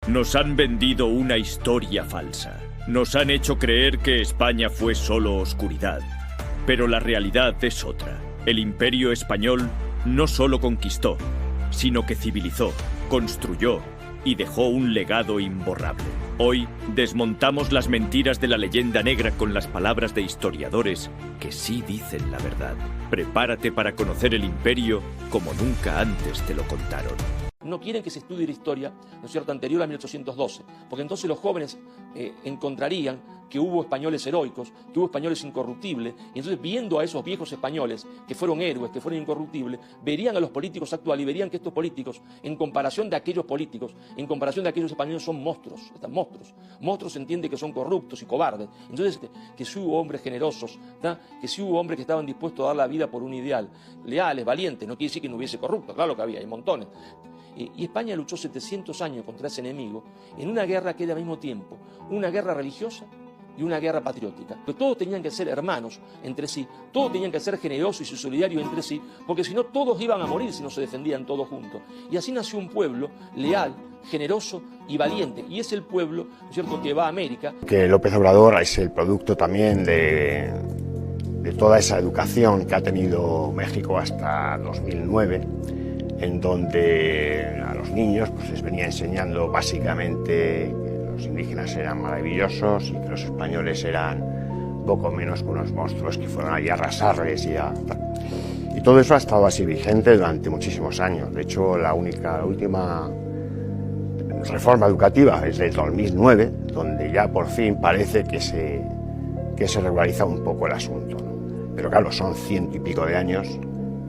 Nos han vendido una historia falsa. Nos han hecho creer que España fue solo oscuridad. Pero la realidad es otra. El Imperio Español no solo conquistó, sino que civilizó, construyó y dejó un legado imborrable. Hoy desmontamos las mentiras de la leyenda negra con las palabras de historiadores que sí dicen la verdad. Prepárate para conocer el imperio como nunca antes te lo contaron. No quieren que se estudie la historia, ¿no es cierto?, anterior a 1812, porque entonces los jóvenes encontrarían que hubo españoles heroicos, que hubo españoles incorruptibles, y entonces viendo a esos viejos españoles que fueron héroes, que fueron incorruptibles, verían a los políticos actuales y verían que estos políticos, en comparación de aquellos políticos, en comparación de aquellos españoles, son monstruos, están monstruos. Monstruos se entiende que son corruptos y cobardes. Entonces, que sí hubo hombres generosos, ¿tá?, que sí hubo hombres que estaban dispuestos a dar la vida por un ideal, leales, valientes, no quiere decir que no hubiese corruptos, claro que había, hay montones. Y España luchó 700 años contra ese enemigo en una guerra que era al mismo tiempo una guerra religiosa y una guerra patriótica. Que todos tenían que ser hermanos entre sí, todos tenían que ser generosos y solidarios entre sí, porque si no todos iban a morir si no se defendían todos juntos. Y así nació un pueblo leal, generoso y valiente. Y es el pueblo, ¿no es cierto?, que va a América. Que López Obrador es el producto también de toda esa educación que ha tenido México hasta 2009, en donde a los niños pues, les venía enseñando básicamente que los indígenas eran maravillosos y que los españoles eran poco menos que unos monstruos que fueron allí a arrasarles y todo eso ha estado así vigente durante muchísimos años. De hecho, la última reforma educativa es del 2009, donde ya por fin parece que se regulariza un poco el asunto, ¿no? Pero claro, son 100 y pico de años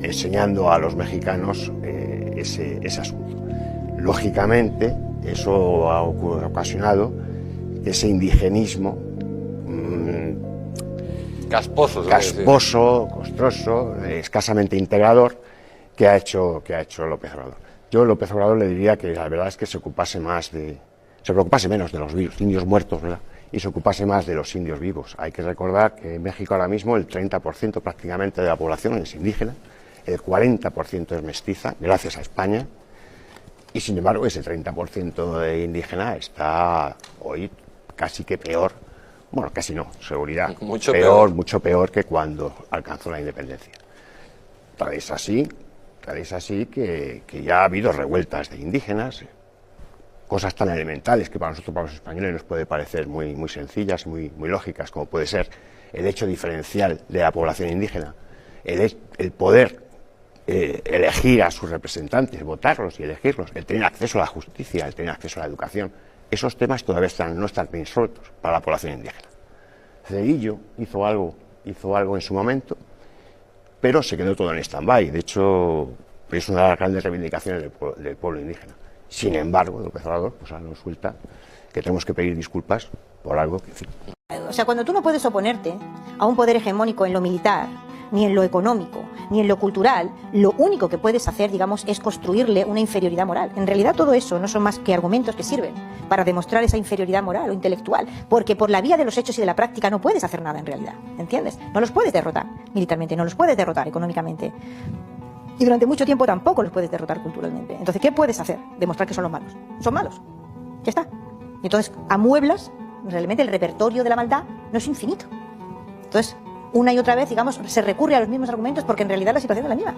enseñando a los mexicanos ese asunto. Lógicamente, eso ha ocasionado ese indigenismo casposo, costroso, escasamente integrador que ha hecho López Obrador. Yo a López Obrador le diría que la verdad es que se preocupase menos de los indios muertos, ¿verdad?, y se ocupase más de los indios vivos. Hay que recordar que en México ahora mismo el 30% prácticamente de la población es indígena, el 40% es mestiza, gracias a España, y sin embargo ese 30% de indígena está hoy casi que peor, bueno, casi no, seguridad, mucho peor que cuando alcanzó la independencia. Tal es así que ya ha habido revueltas de indígenas, cosas tan elementales que para nosotros, para los españoles, nos puede parecer muy sencillas, muy lógicas, como puede ser el hecho diferencial de la población indígena, el poder elegir a sus representantes, votarlos y elegirlos, el tener acceso a la justicia, el tener acceso a la educación. Esos temas todavía no están bien resueltos para la población indígena. Cedillo hizo algo en su momento, pero se quedó todo en stand-by. De hecho, es una de las grandes reivindicaciones del pueblo indígena. Sin embargo, López Obrador pues ahora nos suelta que tenemos que pedir disculpas por algo que... O sea, cuando tú no puedes oponerte a un poder hegemónico en lo militar, ni en lo económico, ni en lo cultural, lo único que puedes hacer, digamos, es construirle una inferioridad moral. En realidad todo eso no son más que argumentos que sirven para demostrar esa inferioridad moral o intelectual, porque por la vía de los hechos y de la práctica no puedes hacer nada en realidad, ¿entiendes? No los puedes derrotar militarmente, no los puedes derrotar económicamente, y durante mucho tiempo tampoco los puedes derrotar culturalmente. Entonces, ¿qué puedes hacer? Demostrar que son los malos. Son malos. Ya está. Y entonces amueblas, realmente el repertorio de la maldad no es infinito. Entonces, una y otra vez, digamos, se recurre a los mismos argumentos porque en realidad la situación es la misma.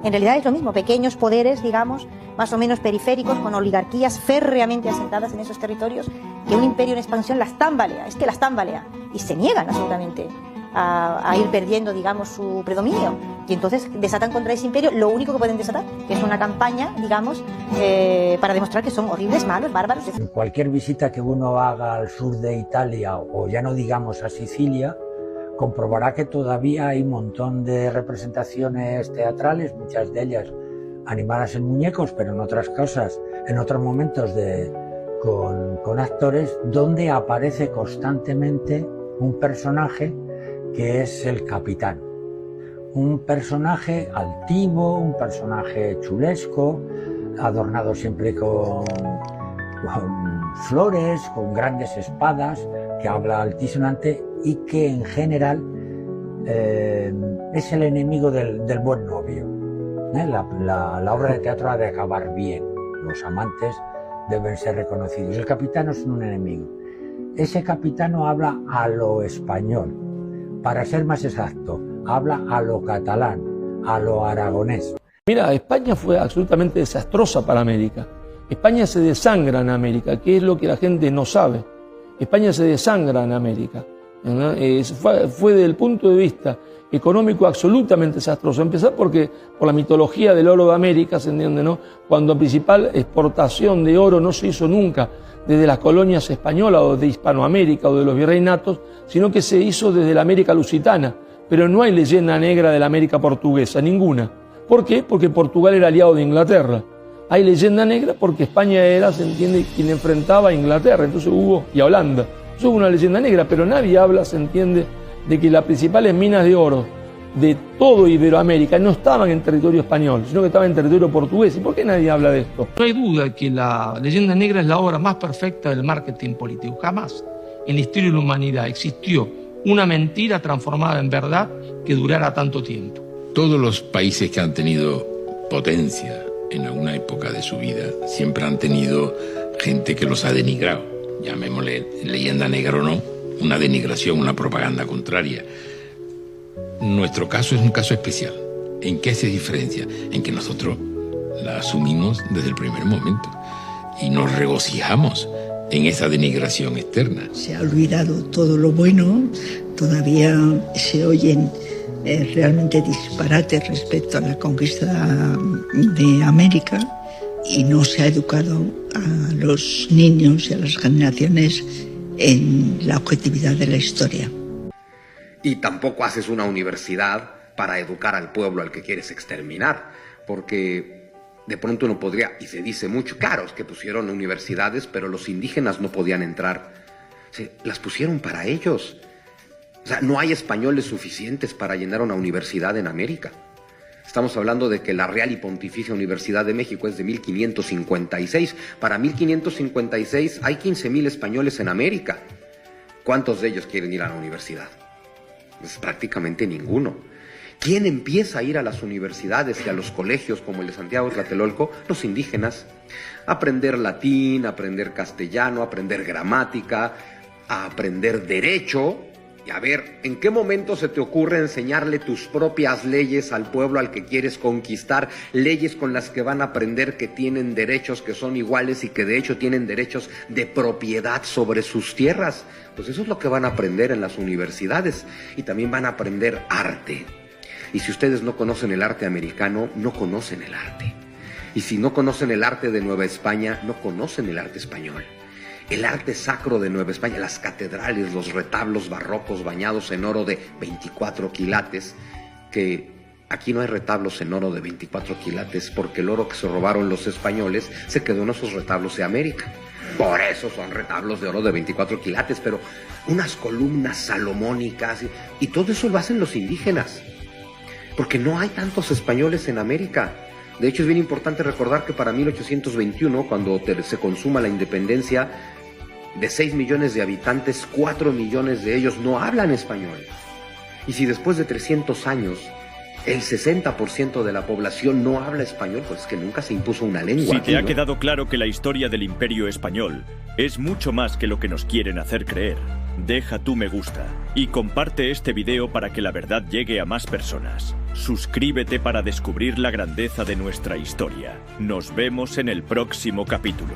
En realidad es lo mismo, pequeños poderes, digamos, más o menos periféricos, con oligarquías férreamente asentadas en esos territorios, que un imperio en expansión las tambalea, es que las tambalea, y se niegan absolutamente a ir perdiendo, digamos, su predominio. Y entonces desatan contra ese imperio lo único que pueden desatar, que es una campaña, digamos, para demostrar que son horribles, malos, bárbaros. Cualquier visita que uno haga al sur de Italia, o ya no digamos a Sicilia, comprobará que todavía hay un montón de representaciones teatrales, muchas de ellas animadas en muñecos, pero en otras cosas, en otros momentos con actores, donde aparece constantemente un personaje que es el capitán. Un personaje altivo, un personaje chulesco, adornado siempre con flores, con grandes espadas, que habla altisonante y que en general es el enemigo del buen novio. La obra de teatro ha de acabar bien. Los amantes deben ser reconocidos. El capitano es un enemigo. Ese capitano habla a lo español, para ser más exacto, habla a lo catalán, a lo aragonés. Mira, España fue absolutamente desastrosa para América. España se desangra en América, que es lo que la gente no sabe. España se desangra en América. Fue desde el punto de vista económico absolutamente desastroso. Empezar por la mitología del oro de América, ¿se entiende, no? Cuando la principal exportación de oro no se hizo nunca desde las colonias españolas o de Hispanoamérica o de los virreinatos, sino que se hizo desde la América lusitana. Pero no hay leyenda negra de la América portuguesa, ninguna. ¿Por qué? Porque Portugal era aliado de Inglaterra. Hay leyenda negra porque España era, se entiende, quien enfrentaba a Inglaterra, entonces y a Holanda. Entonces hubo una leyenda negra, pero nadie habla, se entiende, de que las principales minas de oro de todo Iberoamérica no estaban en territorio español, sino que estaban en territorio portugués. ¿Y por qué nadie habla de esto? No hay duda que la leyenda negra es la obra más perfecta del marketing político. Jamás en la historia de la humanidad existió una mentira transformada en verdad que durara tanto tiempo. Todos los países que han tenido potencia en alguna época de su vida siempre han tenido gente que los ha denigrado. Llamémosle leyenda negra o no, una denigración, una propaganda contraria. Nuestro caso es un caso especial. ¿En qué se diferencia? En que nosotros la asumimos desde el primer momento y nos regocijamos en esa denigración externa. Se ha olvidado todo lo bueno, todavía se oyen realmente disparates respecto a la conquista de América y no se ha educado a los niños y a las generaciones en la objetividad de la historia. Y tampoco haces una universidad para educar al pueblo al que quieres exterminar, porque de pronto uno podría, y se dice mucho, claro, es que pusieron universidades, pero los indígenas no podían entrar. Las pusieron para ellos. O sea, no hay españoles suficientes para llenar una universidad en América. Estamos hablando de que la Real y Pontificia Universidad de México es de 1556. Para 1556 hay 15,000 españoles en América. ¿Cuántos de ellos quieren ir a la universidad? Pues prácticamente ninguno. ¿Quién empieza a ir a las universidades y a los colegios como el de Santiago Tlatelolco? Los indígenas. A aprender latín, a aprender castellano, a aprender gramática, a aprender derecho. Y a ver, ¿en qué momento se te ocurre enseñarle tus propias leyes al pueblo al que quieres conquistar? Leyes con las que van a aprender que tienen derechos que son iguales y que de hecho tienen derechos de propiedad sobre sus tierras. Pues eso es lo que van a aprender en las universidades. Y también van a aprender arte. Y si ustedes no conocen el arte americano, no conocen el arte. Y si no conocen el arte de Nueva España, no conocen el arte español. El arte sacro de Nueva España, las catedrales, los retablos barrocos bañados en oro de 24 quilates, que aquí no hay retablos en oro de 24 quilates porque el oro que se robaron los españoles se quedó en esos retablos de América. Por eso son retablos de oro de 24 quilates, pero unas columnas salomónicas y todo eso lo hacen los indígenas, porque no hay tantos españoles en América. De hecho, es bien importante recordar que para 1821, cuando se consuma la independencia, de 6 millones de habitantes, 4 millones de ellos no hablan español. Y si después de 300 años el 60% de la población no habla español, pues es que nunca se impuso una lengua. Si te ha quedado claro que la historia del Imperio Español es mucho más que lo que nos quieren hacer creer, deja tu me gusta y comparte este video para que la verdad llegue a más personas. Suscríbete para descubrir la grandeza de nuestra historia. Nos vemos en el próximo capítulo.